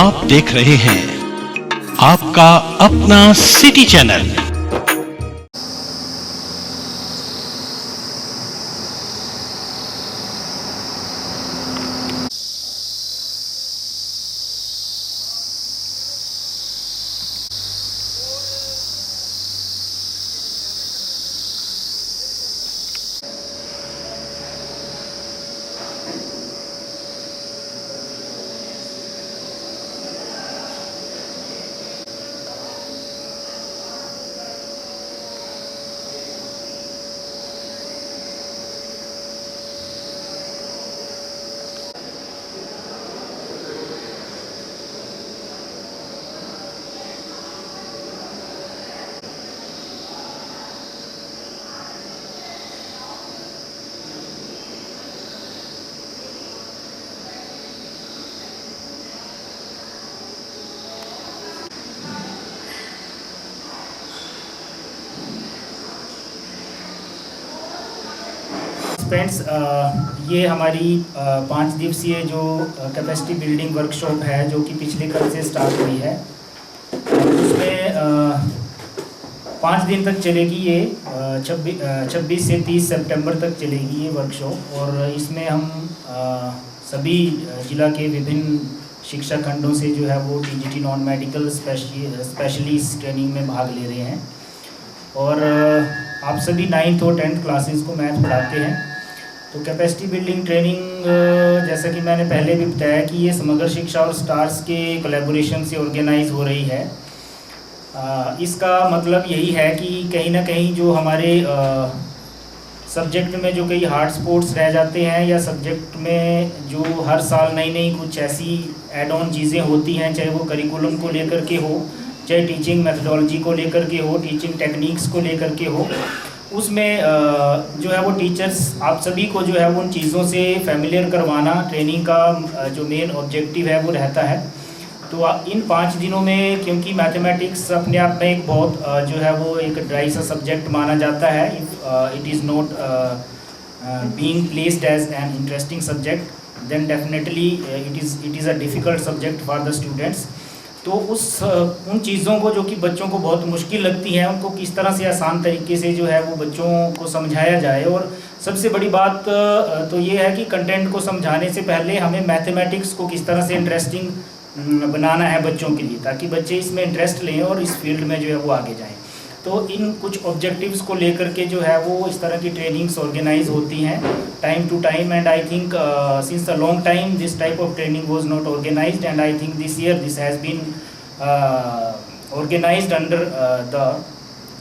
आप देख रहे हैं आपका अपना सिटी चैनल। फ्रेंड्स, ये हमारी 5 दिवसीय जो कैपेसिटी बिल्डिंग वर्कशॉप है जो कि पिछले कल से स्टार्ट हुई है, उसमें 5 दिन तक चलेगी। ये 26 से 30 सितंबर तक चलेगी ये वर्कशॉप। और इसमें हम सभी जिला के विभिन्न शिक्षा खंडों से जो है वो TGT non medical specialist training में भाग ले रहे हैं। और आप सभी 9th और 10th क्लासेस को मैथ पढ़ाते हैं। तो कैपेसिटी बिल्डिंग ट्रेनिंग, जैसा कि मैंने पहले भी बताया कि ये समग्र शिक्षा और स्टार्स के कोलैबोरेशन से ऑर्गेनाइज हो रही है। इसका मतलब यही है कि कहीं ना कहीं जो हमारे सब्जेक्ट में जो कई हार्ड स्पोर्ट्स रह जाते हैं, या सब्जेक्ट में जो हर साल नई नई कुछ ऐसी एड ऑन चीज़ें होती हैं, चाहे वो करिकुलम को लेकर के हो, चाहे टीचिंग मेथडोलॉजी को लेकर के हो, टीचिंग टेक्निक्स को लेकर के हो, उसमें जो है वो टीचर्स आप सभी को जो है वो उन चीज़ों से फैमिलियर करवाना ट्रेनिंग का जो मेन ऑब्जेक्टिव है वो रहता है। तो इन 5 दिनों में, क्योंकि मैथमेटिक्स अपने आप में एक बहुत जो है वो एक ड्राई सा सब्जेक्ट माना जाता है, it is not being placed as an interesting subject, then definitely it is a difficult subject for the students. तो उन चीज़ों को जो कि बच्चों को बहुत मुश्किल लगती हैं, उनको किस तरह से आसान तरीके से जो है वो बच्चों को समझाया जाए। और सबसे बड़ी बात तो ये है कि कंटेंट को समझाने से पहले हमें मैथमेटिक्स को किस तरह से इंटरेस्टिंग बनाना है बच्चों के लिए, ताकि बच्चे इसमें इंटरेस्ट लें और इस फील्ड में जो है वो आगे जाएँ। तो इन कुछ ऑब्जेक्टिव्स को लेकर के जो है वो इस तरह की ट्रेनिंग्स ऑर्गेनाइज होती हैं time to time. And I think since a long time this type of training was not organised, and I think this year this has been organised under the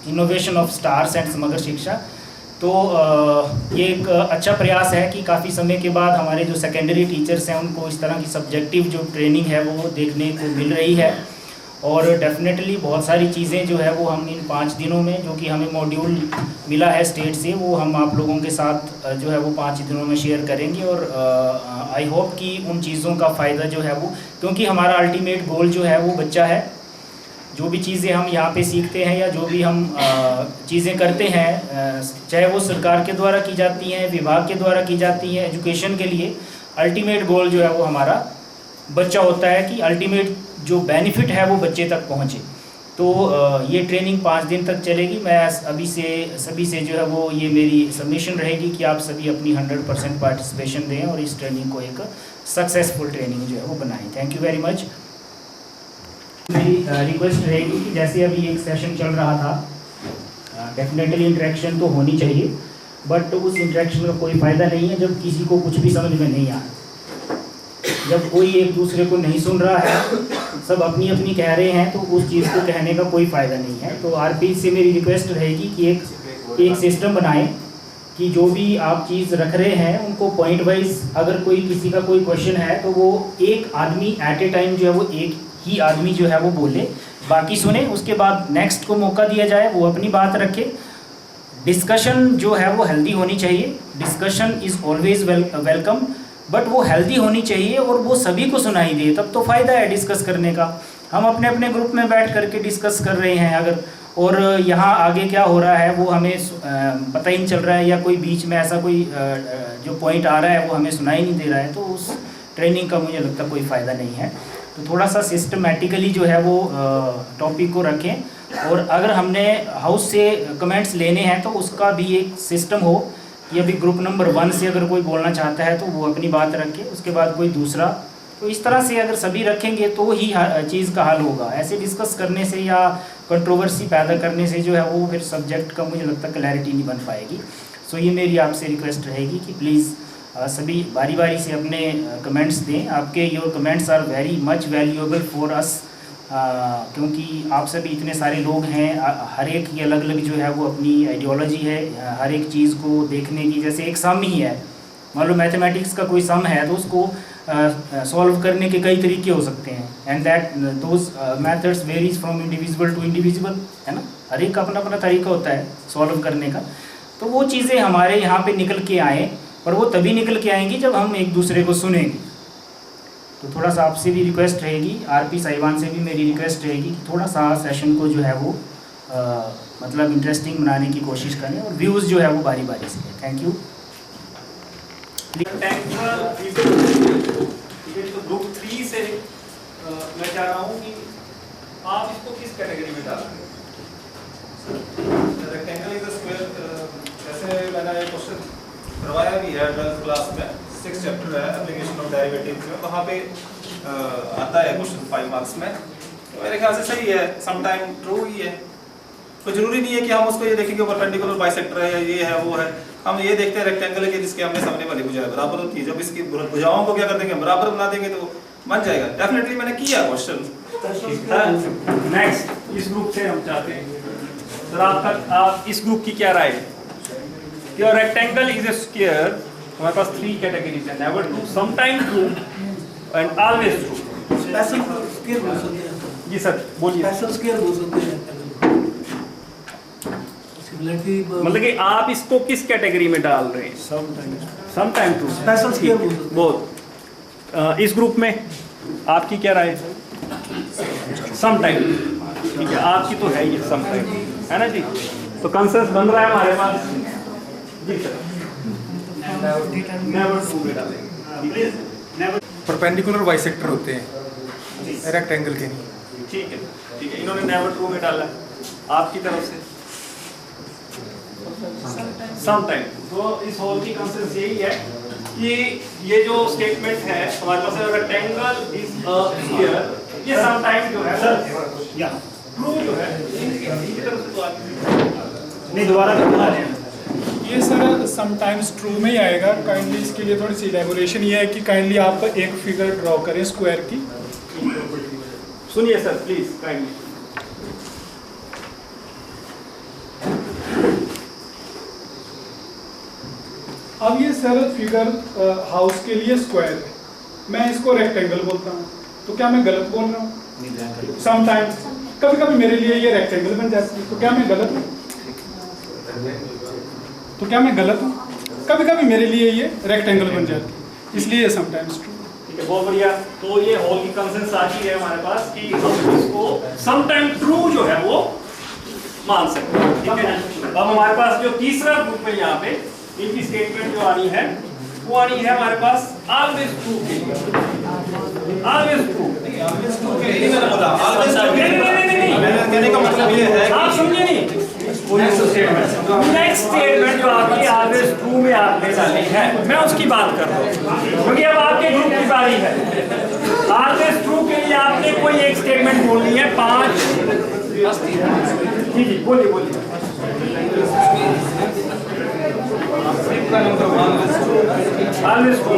innovation of STARS and Samagra Shiksha. तो ये एक अच्छा प्रयास है कि काफ़ी समय के बाद हमारे जो सेकेंडरी टीचर्स हैं उनको इस तरह की सब्जेक्टिव जो ट्रेनिंग है वो देखने को मिल रही है। और डेफिनेटली बहुत सारी चीज़ें जो है वो हम इन 5 दिनों में, जो कि हमें मॉड्यूल मिला है स्टेट से, वो हम आप लोगों के साथ जो है वो 5 दिनों में शेयर करेंगे। और आई होप कि उन चीज़ों का फ़ायदा जो है वो, क्योंकि हमारा अल्टीमेट गोल जो है वो बच्चा है। जो भी चीज़ें हम यहाँ पे सीखते हैं या जो भी हम चीज़ें करते हैं, चाहे वो सरकार के द्वारा की जाती हैं, विभाग के द्वारा की जाती हैं एजुकेशन के लिए, अल्टीमेट गोल जो है वो हमारा बच्चा होता है कि अल्टीमेट जो बेनिफिट है वो बच्चे तक पहुँचे। तो ये ट्रेनिंग 5 दिन तक चलेगी। मैं सभी से जो है वो ये मेरी सबमिशन रहेगी कि आप सभी अपनी 100% पार्टिसिपेशन दें और इस ट्रेनिंग को एक सक्सेसफुल ट्रेनिंग जो है वो बनाएं। Thank you very much. मेरी रिक्वेस्ट रहेगी कि जैसे अभी एक सेशन चल रहा था, डेफिनेटली इंटरेक्शन तो होनी चाहिए, बट उस इंटरेक्शन का कोई फ़ायदा नहीं है जब किसी को कुछ भी समझ में नहीं आ रहा, जब कोई एक दूसरे को नहीं सुन रहा है, सब अपनी अपनी कह रहे हैं, तो उस चीज़ को कहने का कोई फ़ायदा नहीं है। तो आरपी से मेरी रिक्वेस्ट रहेगी कि एक सिस्टम बनाएं कि जो भी आप चीज़ रख रहे हैं उनको पॉइंट वाइज, अगर कोई किसी का कोई क्वेश्चन है तो वो एक आदमी एट ए टाइम जो है वो एक ही आदमी जो है वो बोले, बाकी सुने, उसके बाद नेक्स्ट को मौका दिया जाए, वो अपनी बात रखे। डिस्कशन जो है वो हेल्दी होनी चाहिए। Discussion is always welcome, but वो हेल्दी होनी चाहिए और वो सभी को सुनाई दे, तब तो फ़ायदा है डिस्कस करने का। हम अपने अपने ग्रुप में बैठ करके डिस्कस कर रहे हैं अगर, और यहाँ आगे क्या हो रहा है वो हमें पता ही नहीं चल रहा है, या कोई बीच में ऐसा कोई जो पॉइंट आ रहा है वो हमें सुनाई नहीं दे रहा है, तो उस ट्रेनिंग का मुझे लगता कोई फ़ायदा नहीं है। तो थोड़ा सा सिस्टमेटिकली जो है वो टॉपिक को रखें। और अगर हमने हाउस से कमेंट्स लेने हैं तो उसका भी एक सिस्टम हो कि अभी ग्रुप नंबर 1 से अगर कोई बोलना चाहता है तो वो अपनी बात रखे, उसके बाद कोई दूसरा। तो इस तरह से अगर सभी रखेंगे तो ही चीज़ का हल होगा। ऐसे डिस्कस करने से या कंट्रोवर्सी पैदा करने से जो है वो फिर सब्जेक्ट का मुझे लगता है क्लैरिटी नहीं बन पाएगी। सो ये मेरी आपसे रिक्वेस्ट रहेगी कि प्लीज़ सभी बारी बारी से अपने कमेंट्स दें। आपके your comments are very much valuable for us, क्योंकि आप सभी इतने सारे लोग हैं, हर एक की अलग अलग जो है वो अपनी आइडियोलॉजी है, हर एक चीज़ को देखने की। जैसे एक सम ही है, मान लो मैथमेटिक्स का कोई सम है तो उसको सॉल्व करने के कई तरीके हो सकते हैं, and that those methods varies from individual to individual, है ना। हर एक का अपना अपना तरीका होता है सॉल्व करने का। तो वो चीज़ें हमारे यहाँ पे निकल के आएँ, और वो तभी निकल के आएंगी जब हम एक दूसरे को सुनेंगे। तो थोड़ा सा आपसे भी रिक्वेस्ट रहेगी, आरपी साहिबान से भी मेरी रिक्वेस्ट रहेगी कि थोड़ा सा सेशन को जो है वो मतलब इंटरेस्टिंग बनाने की कोशिश करें, और व्यूज़ जो है वो बारी बारी से। Thank you. ग्रुप 3 से मैं चाह रहा हूँ कि आप इसको किस कैटेगरी में डाल रहे हैं? रेक्टेंगल इज अ स्क्वायर, जैसे मैंने एक क्वेश्चन करवाया भी है 12th क्लास में, 6th चैप्टर है एप्लीकेशन ऑफ डेरिवेटिव्स में, वहाँ पे आता है क्वेश्चन 5 मार्क्स में। तो मेरे ख्याल से सही है, समटाइम ट्रू ही है। कोई जरूरी नहीं है कि हम उसको ये देखेंगे परपेंडिकुलर बाइसेक्टर है, ये है वो है। हम ये देखते हैं रेक्टेंगल है कि जिसके हमने सामने वाली भुजाएं बराबर होती है, जब इसकी भुजाओं को क्या कर देंगे, बराबर बना देंगे तो बन जाएगा। डेफिनेटली मैंने किया क्वेश्चन। नेक्स्ट इस ग्रुप से हम चाहते हैं सर, आप इस ग्रुप की क्या राय है? Your rectangle is a square, हमारे पास 3 कैटेगरीज है, never true, sometime true and always true. Special square बोल सकते हैं। जी सर बोलिए। स्पेशल स्क्वायर बोल सकते हैं। मतलब कि आप इसको किस कैटेगरी में डाल रहे हैं? समटाइम ट्रू, स्पेशल स्क्वायर बोल सकते हैं। बहुत इस ग्रुप में आपकी क्या राय है? समटाइम, ठीक है, आपकी तो है ही समटाइम, है ना जी। तो कंसेंसस बन रहा है हमारे पास जी सर, नेवर ट्रू में डालेंगे। परपेंडिकुलर बाइसेक्टर होते हैं, रेक्टेंगल के नहीं। ठीक है, ठीक है, इन्होंने नेवर ट्रू में डाला है। आपकी तरफ से समटाइम। तो इस होल की कंसेंसस यही है कि ये जो स्टेटमेंट है हमारे पास, रेक्टेंगल इज अ स्फीयर, ये समटाइम जो है सर या ट्रू जो है इनकी तरफ से। तो नहीं, दोबारा बता रहे हैं ये सर समटाइम्स ट्रू में ही आएगा। काइंडली इसके लिए थोड़ी सी रेगुलेशन ये है कि काइंडली आप एक फिगर ड्रॉ करें स्क्वायर की। सुनिए सर प्लीज काइंडली। अब ये सर फिगर हाउस के लिए स्क्वायर है, मैं इसको रेक्टेंगल बोलता हूँ, तो क्या मैं गलत बोल रहा हूँ? समटाइम्स कभी कभी मेरे लिए ये रेक्टेंगल बन जाती है, तो क्या मैं गलत हूँ? तो क्या मैं गलत हूँ? कभी कभी मेरे लिए ये रेक्टेंगल बन जाती है, इसलिए समटाइम्स ट्रू। ठीक है, बहुत बढ़िया। तो ये होल की कंसेंसस आती है हमारे पास कि हम इसको समटाइम ट्रू जो है वो मान सकते हैं, ठीक है ना। अब हमारे पास जो तीसरा ग्रुप है यहाँ पे, इनकी स्टेटमेंट जो आनी है वो आनी है हमारे पास ऑलवेज ट्रू के लिए। ऑलवेज ट्रू, ऑलवेज ट्रू के लिए मैंने बोला, ऑलवेज ट्रू नहीं, मैंने कहने का मतलब ये है कि आप समझे नहीं। नेक्स्ट स्टेटमेंट जो आपकी ऑलवेज ट्रू में आपने डाली है, मैं उसकी बात कर रहा हूँ, क्योंकि अब आपके ग्रुप की बारी है। ऑलवेज ट्रू के लिए आपने कोई एक स्टेटमेंट बोलनी है, 5। जी जी बोलिए बोलिए। ऑलवेज ट्रू,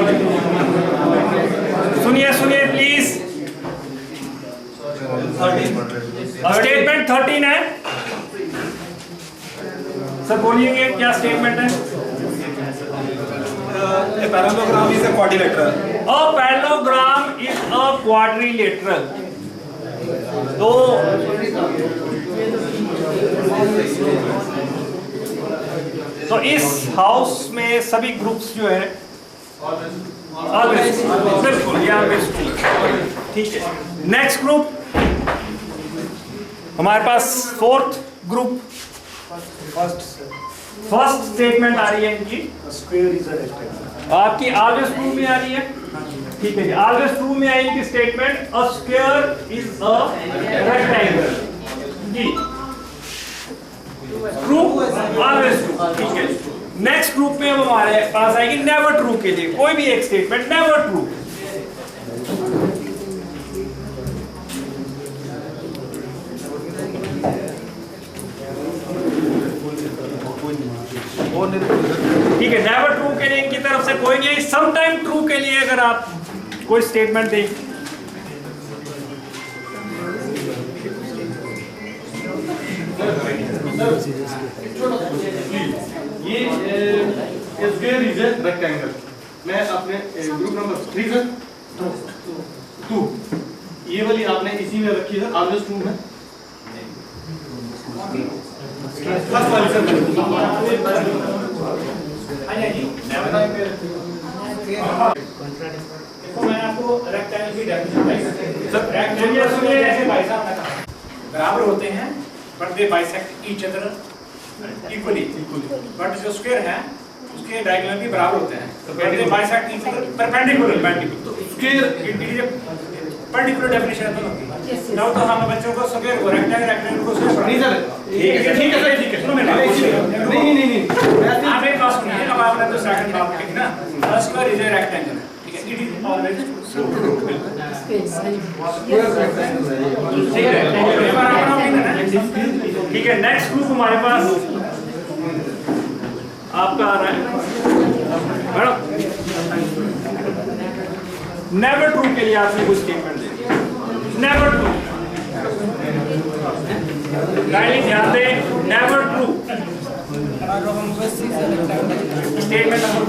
सुनिए सुनिए प्लीज। स्टेटमेंट 13 है सर, बोलिए क्या स्टेटमेंट है? a parallelogram is a quadrilateral. A parallelogram is a quadrilateral. तो इस हाउस में सभी ग्रुप्स जो है बिल्कुल ठीक है। नेक्स्ट ग्रुप हमारे पास 4th ग्रुप, फर्स्ट स्टेटमेंट आ रही है इनकी, स्क्वायर इज अ रेक्टेंगल। आपकी ऑलवेज ट्रू में आ रही है, ठीक है जी, ऑलवेज ट्रू में आएगी statement a square is a rectangle जी, ट्रू ऑलवेज ट्रू। ठीक है, नेक्स्ट ग्रुप में अब हमारे पास आएगी नेवर ट्रू के लिए कोई भी एक स्टेटमेंट नेवर ट्रू। ठीक है, नेवर ट्रू के लिए इनकी तरफ से कोई नहीं है। सम टाइम ट्रू के लिए अगर आप कोई स्टेटमेंट दें, ये स्क्वायर इज ए रेक्टेंगल। मैं अपने ग्रुप नंबर 3 से 2 ये वाली आपने इसी में रखी है ऑलवेज ट्रू में। फर्स्ट वाली सर तो मैं आपको रेक्टेंगल की डेफिनेशन सर रेक्टेंगल जैसे भाई साहब ने कहा बराबर होते हैं but they bisect each other equally, but जो स्क्वायर है उसके डायगोनल भी बराबर होते हैं but they bisect each other perpendicular. तो square it is a particular definition है दोनों। नाउ तो हम बच्चों को स्क्वायर को रेक्टेंगल को स्क्वायर नहीं सर ठीक है ठीक है सुनो मेरी बात। नहीं आप एक बात सुनिए, अब आपने तो सेकंड बात की ना, स्क्वायर इज ए रेक्टेंगल, ठीक है, इट इज ऑलवेज ठीक है। नेक्स्ट ग्रुप हमारे पास आपका आ रहा है मैडम, नेवर ट्रू के लिए आपने कुछ स्टेटमेंट दे, नेवर ट्रू, काइंडली ध्यान दें, नेवर ट्रू स्टेटमेंट नंबर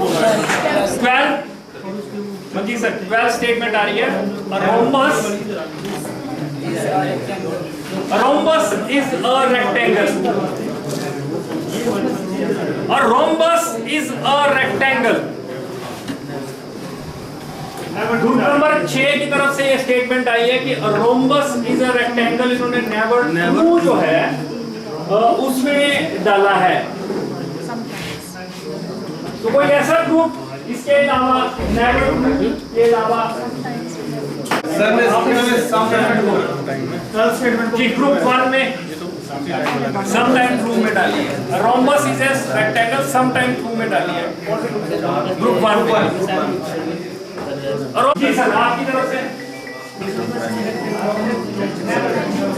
12 मंजी सर 12 स्टेटमेंट आ रही है। रोम्बस इज अ रेक्टेंगल, और rhombus is a rectangle. Group number 6 की तरफ से ये स्टेटमेंट आई है कि रोम्बस इज अ रेक्टेंगल, इन्होंने नेवर ट्रू जो है उसमें डाला है। तो कोई ऐसा ग्रुप इसके अलावा नेवर ट्रू के अलावा सर ने स्टेटमेंट जी ग्रुप 1 में सम टाइम ट्रू में डाली है, rhombus is a rectangle some time true में डाली है ग्रुप 1 में। और जी सर आपकी तरफ से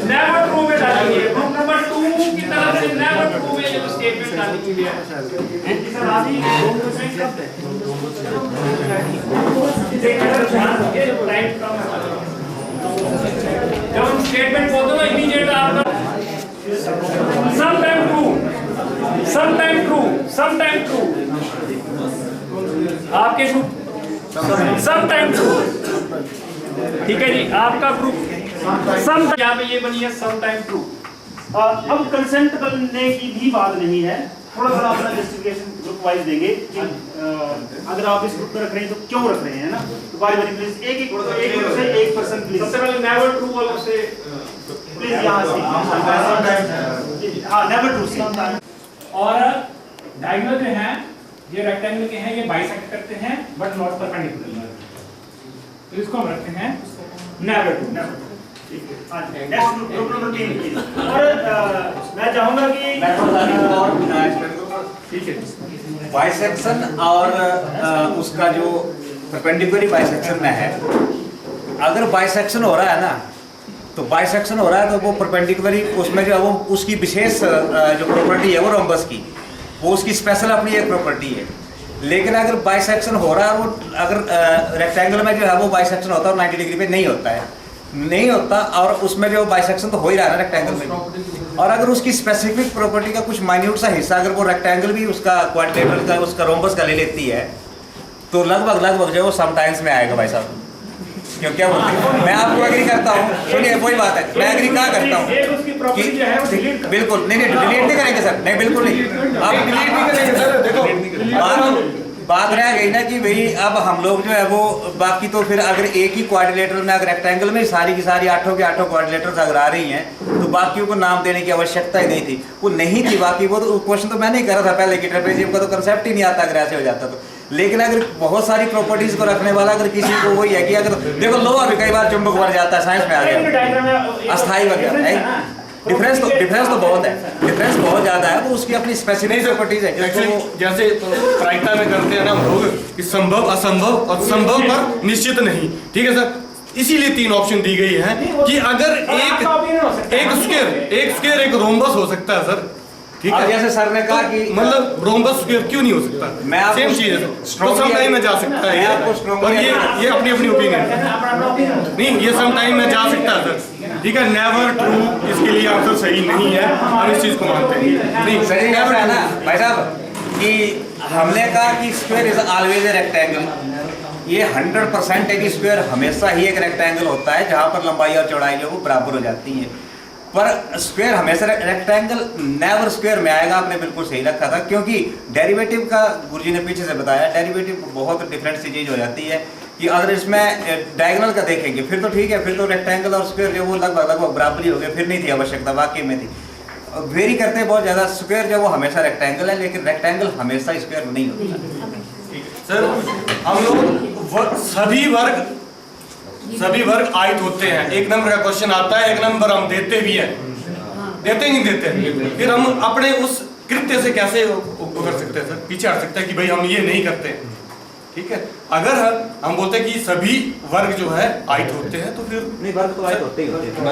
नेवर ट्रू में डाली है, ग्रुप नंबर 2 की तरफ से नेवर ट्रू में ये स्टेटमेंट डाली हुई है। जी सर आप ही टाइम कम है, जब हम स्टेटमेंट बोलते हैं इमीडिएट आपका some time true, some time true, some time true, आपके ग्रुप सम टाइम ट्रू, ठीक है जी, आपका ग्रुप सम, यहाँ पे ये बनी है सम टाइम ट्रू। अब कंसेंट करने की भी बात नहीं है, थोड़ा सा अपना जस्टिफिकेशन ग्रुप वाइज देंगे कि अगर आप इस ग्रुप में रख रहे हैं तो क्यों रख रहे हैं ना, तो बारी बारी प्लीज एक से एक पर्सन प्लीज। सबसे पहले नेवर ट्रू वालों से प्लीज यहाँ से हाँ नेवर ट्रू से। और डायगोनल जो हैं ये रेक्टेंगल के हैं, ये बाइसेक्ट करते हैं बट नॉट परपेंडिकुलर, तो इसको हम रखते हैं नेवर ट्रू। ठीक है, नेक्स्ट ग्रुप नंबर 3 प्लीज। और मैं चाहूंगा कि ठीक है, बाइसेक्शन और उसका जो परपेंडिकुलर बाइसेक्शन में है, अगर बाइसेक्शन हो रहा है ना तो बाइसेक्शन हो रहा है तो वो परपेंडिकुलर उसमें जो है वो उसकी विशेष जो प्रॉपर्टी है वो रोम्बस की, वो उसकी स्पेशल अपनी एक प्रॉपर्टी है। लेकिन अगर बाइसेक्शन हो रहा है वो अगर रेक्टेंगल में जो है वो बाइसेक्शन होता है और 90 डिग्री पे नहीं होता है, नहीं होता, और उसमें जो बाइसेक्शन तो हो ही रहा है ना रेक्टेंगल में, और अगर उसकी स्पेसिफिक प्रॉपर्टी का कुछ माइन्यूट सा हिस्सा अगर वो रेक्टेंगल भी उसका क्वाड्रिलेटरल का उसका रोम्बस का ले लेती है तो लगभग जो वो समटाइम्स में आएगा भाई साहब। क्यों क्या बोलते हैं, मैं आपको एग्री करता हूँ, सुनिए वही बात है, मैं एग्री कहाँ करता हूँ कि बिल्कुल नहीं डिलीट नहीं करेंगे सर, नहीं बिल्कुल नहीं, आप डिलीट नहीं करेंगे सर। देखो बात रह गई ना कि भाई अब हम लोग जो है वो बाकी तो फिर अगर एक ही क्वाड्रिलेटरल में अगर रेक्टेंगल में सारी की सारी 8 के 8 क्वाड्रिलेटर्स अगर आ रही हैं तो बाकियों को नाम देने की आवश्यकता ही नहीं थी, वो नहीं थी। बाकी वो तो क्वेश्चन तो मैंने ही करा था पहले कि ट्रेपेजियम का तो कंसेप्ट ही नहीं आता अगर ऐसे हो जाता तो। लेकिन अगर बहुत सारी प्रॉपर्टीज को रखने वाला अगर किसी को वही है कि अगर देखो लोहा भी कई बार चुंबक बन जाता है, साइंस में आ गया अस्थायी वगैरह है। डिफरेंस तो बहुत है, डिफरेंस बहुत ज्यादा है, वो उसकी अपनी स्पेसिफिक प्रॉपर्टीज है। एक्चुअली जैसे प्रायिकता में करते हैं ना हम लोग कि संभव, असंभव और संभव पर निश्चित नहीं, ठीक है सर। इसीलिए 3 ऑप्शन दी गई है कि अगर एक स्क्वायर एक रोम्बस हो सकता है सर, ठीक है। जैसे सर ने कहा कि मतलब रोम्बस स्क्वायर क्यों नहीं हो सकता, मैं सेम चीज है, तो सम टाइम में जा सकता है और ये अपनी अपनी ओपिनियन नहीं, ये सम टाइम में जा सकता है सर, ठीक है। नेवर ट्रू, इसके लिए आंसर सही नहीं है, हम इस चीज को मानते हैं। नहीं सही है ना भाई साहब कि हमने कहा कि square is always a rectangle, ये 100% है कि स्क्वायर हमेशा ही एक रेक्टेंगल होता है जहां पर लंबाई और चौड़ाई जो वो बराबर हो जाती है। पर स्क्वायर हमेशा रेक्टेंगल नेवर स्क्वायर में आएगा, आपने बिल्कुल सही रखा था। क्योंकि डेरिवेटिव का गुरुजी ने पीछे से बताया, डेरिवेटिव बहुत डिफरेंट सी चीज़ हो जाती है कि अगर इसमें डायगोनल का देखेंगे फिर तो ठीक है, फिर तो रेक्टेंगल और स्क्वायर जो वो लगभग बराबर ही हो गए, फिर नहीं थी आवश्यकता, वाकई में थी। वेरी करते हैं बहुत ज़्यादा, स्क्वायर जो वो हमेशा रेक्टेंगल है लेकिन रेक्टेंगल हमेशा स्क्वायर नहीं होता। सर हम लोग सभी वर्ग आयत होते हैं। 1 नंबर का क्वेश्चन आता है, 1 नंबर हम देते भी हैं, देते ही नहीं देते, फिर हम अपने उस कृत्य से कैसे कर सकते हैं सर, पीछे हट सकते हैं कि भाई हम ये नहीं करते, ठीक है। अगर हम बोलते हैं कि सभी वर्ग जो है आयत होते हैं तो फिर नहीं, वर्ग तो आयत होते ही होते हैं सर,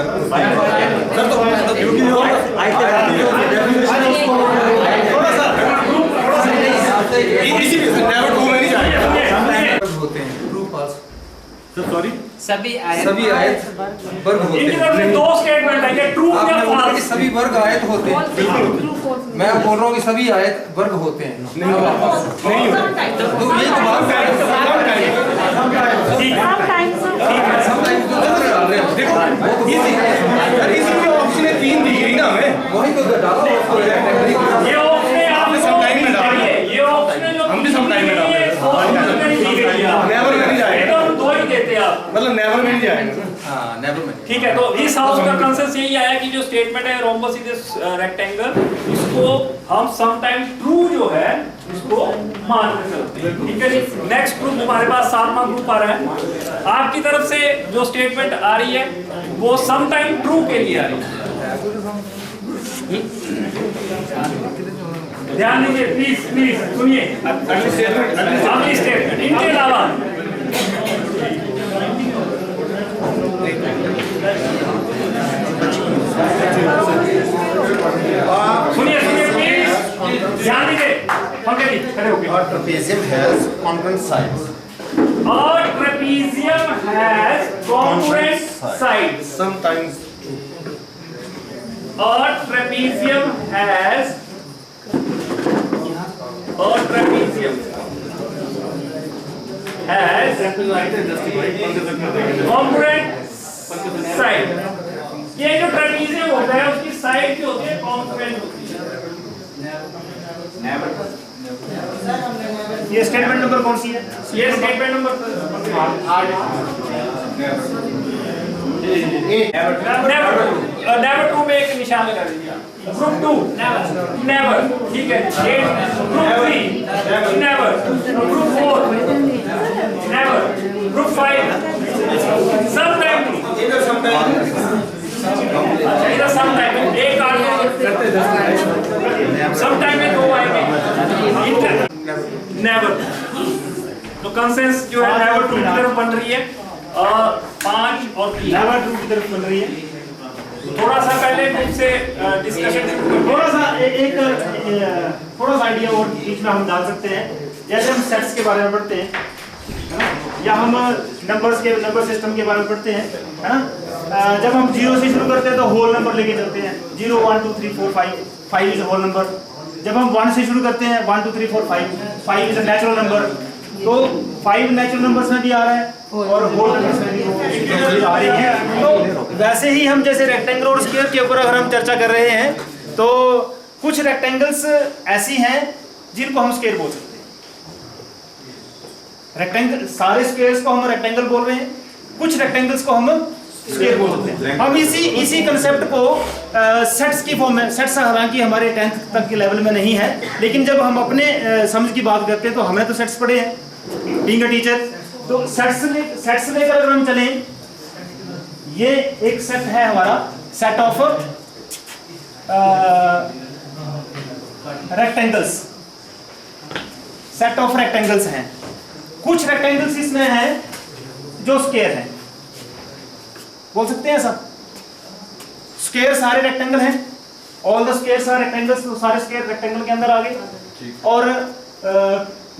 तो इसीलिए नेवर ट्रू में नहीं जाएगा होते हैं, ट्रू फॉल्स सॉरी सभी आयत वर्ग होते इनकी तरफ से हैं। 2 स्टेटमेंट है, ये ट्रू या आपने बोला कि फॉल्स। सभी वर्ग आयत होते हैं, मैं बोल रहा हूँ कि सभी आयत वर्ग होते हैं, नहीं तो ये तो बात ऑप्शन 3 दी गई ना हमें, वही तो डाला ये ऑप्शन आपने सब टाइम में डाला, ये ऑप्शन जो हम भी सब टाइम में डाल रहे हैं, नेवर में नहीं जाएगा, तो हम 2 ही देते हैं आप, मतलब नेवर में नहीं जाएगा। हाँ, नेवर में। ठीक है। तो इस हाउस का कंसेंसस यही आया कि जो स्टेटमेंट है रोम्बस इज रेक्टेंगल, इसको हम सम टाइम ट्रू जो है इसको मान के चलते हैं, ठीक है जी। नेक्स्ट ग्रुप हमारे पास 7वां ग्रुप आ रहा है। आपकी तरफ से जो स्टेटमेंट आ रही है वो सम टाइम ट्रू के लिए आ रही है, ध्यान दीजिए प्लीज सुनिए अगली स्टेटमेंट। इनके अलावा सुनिए प्लीज ध्यान दीजिए, पंकज जी खड़े होके। और ट्रेपेजियम हैज कॉन्ग्रुएंट साइड्स, और trapezium has congruent sides, sometimes और ट्रेपेजियम हैज कॉन्ग्रुएंट साइड। ये जो ट्रेपेजियम होता है उसकी साइड जो होती है कॉन्ग्रुएंट होती है। ये स्टेटमेंट नंबर कौन सी है? ये स्टेटमेंट नंबर 8। नेवर टू में एक निशान लगा दीजिए। ग्रुप 2 नेवर, ठीक है। Group 3 never, group 4 never, group 5 some time, इधर समटाइम, अच्छा इधर सम टाइम एक सम टाइम में 2 आएंगे। नेवर, तो कंसेंसस जो है नेवर टू की तरफ बन रही है, 5 और 3 नेवर ट्रू की तरफ बन रही है। थोड़ा सा पहले मुझसे डिस्कशन थोड़ा सा थोड़ा सा आइडिया और बीच में हम डाल सकते हैं। जैसे हम सेट्स के बारे में पढ़ते हैं, है ना, या हम नंबर सिस्टम के बारे में पढ़ते हैं, है ना। जब हम 0 से शुरू करते हैं तो होल नंबर लेके चलते हैं, 0 1 2 3 4 5 इज होल नंबर। जब हम 1 से शुरू करते हैं 1 2 3 4 5 इज अ नेचुरल नंबर। तो 5 नेचुरल नंबर्स में भी आ रहा है और होल नंबर्स में भी आ रही है। तो वैसे ही हम जैसे रेक्टेंगल और स्क्वायर के ऊपर अगर हम चर्चा कर रहे हैं तो कुछ रेक्टेंगल्स ऐसी हैं जिनको हम स्क्वायर बोल सकते हैं, रेक्टेंगल, सारे स्क्वायर्स को हम रेक्टेंगल बोल रहे हैं, कुछ रेक्टेंगल्स को हम स्क्वायर बोल सकते हैं। हम इसी कंसेप्ट को सेट्स की फॉर्म में, सेट्स हालांकि हमारे 10th तक के लेवल में नहीं है, लेकिन जब हम अपने समझ की बात करते हैं तो हमने तो सेट्स पढ़े हैं बीइंग अ टीचर। तो सेट्स लेकर अगर हम चलें, ये एक सेट है हमारा, set of rectangles, set of rectangles हैं। कुछ रेक्टेंगल्स इसमें हैं जो स्क्वायर हैं, बोल सकते हैं सब स्क्वायर सारे रेक्टेंगल हैं, all the squares are rectangles, तो सारे स्क्वायर रेक्टेंगल के अंदर आ गए। और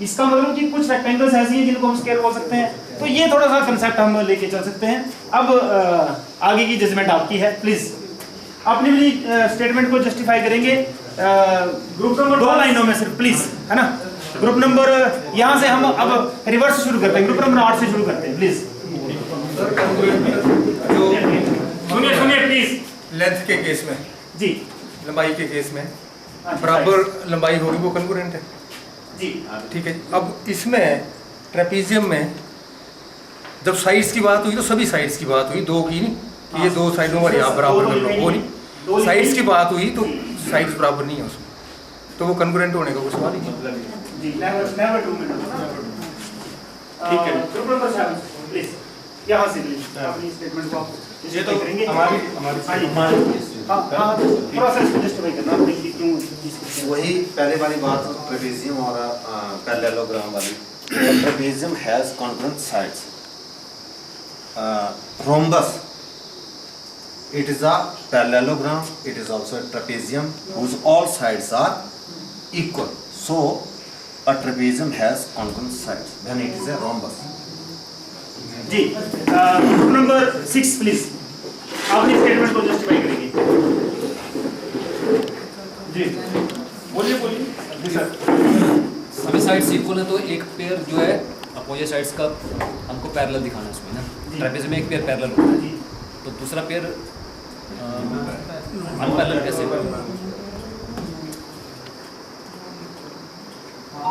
इसका मतलब कि कुछ रेक्टेंगल्स ऐसे हैं जिनको हम स्क्वायर बोल सकते हैं। तो ये थोड़ा सा कंसेप्ट हम लेके चल सकते हैं। अब आगे की जजमेंट आपकी है, प्लीज अपनी भी स्टेटमेंट को जस्टिफाई करेंगे ग्रुप नंबर 2 लाइनों में सिर्फ, प्लीज, है ना। ग्रुप नंबर, यहाँ से हम अब रिवर्स शुरू करते हैं, ग्रुप नंबर 8 से शुरू करते हैं, प्लीज। सुनिए प्लीज। लेंथ के केस में जी, लंबाई के केस में बराबर लंबाई होगी, वो कंकरेंट है जी, ठीक है। अब इसमें ट्रेपीजियम में जब साइड्स की बात हुई तो सभी साइड्स की बात हुई, दो की नहीं कि ये दो साइडों वाले आप बराबर कर लो, वो नहीं। साइड्स की बात हुई तो साइड्स बराबर नहीं है उसमें, तो वो कंकरेंट होने का कुछ सवाल ही नहीं। जी, never 2 मिनट, ठीक है। ग्रुप नंबर 7 प्लीज, यहाँ से प्लीज अपनी स्टेटमेंट को ये तो हमारी प्रोसेस को जस्टिफाई करना कि क्यों। वही पहले वाली बात ट्रेपेजियम और पैरेललोग्राम वाली। Trapezium has congruent sides. rhombus, it is a parallelogram, it is also a trapezium whose all sides are equal. So a trapezium has congruent sides, then it is a rhombus. जी, group number 6 please, अपनी statement को justify करेंगे। जी बोलिए जी sir. सभी sides equal है तो एक पेयर जो है अपोजिट साइड्स का हमको पैरेलल दिखाना है उसमें ना। ट्रेपेजियम में एक पेयर पैरेलल होता है, तो दूसरा पेयर अनपैरेलल कैसे होगा?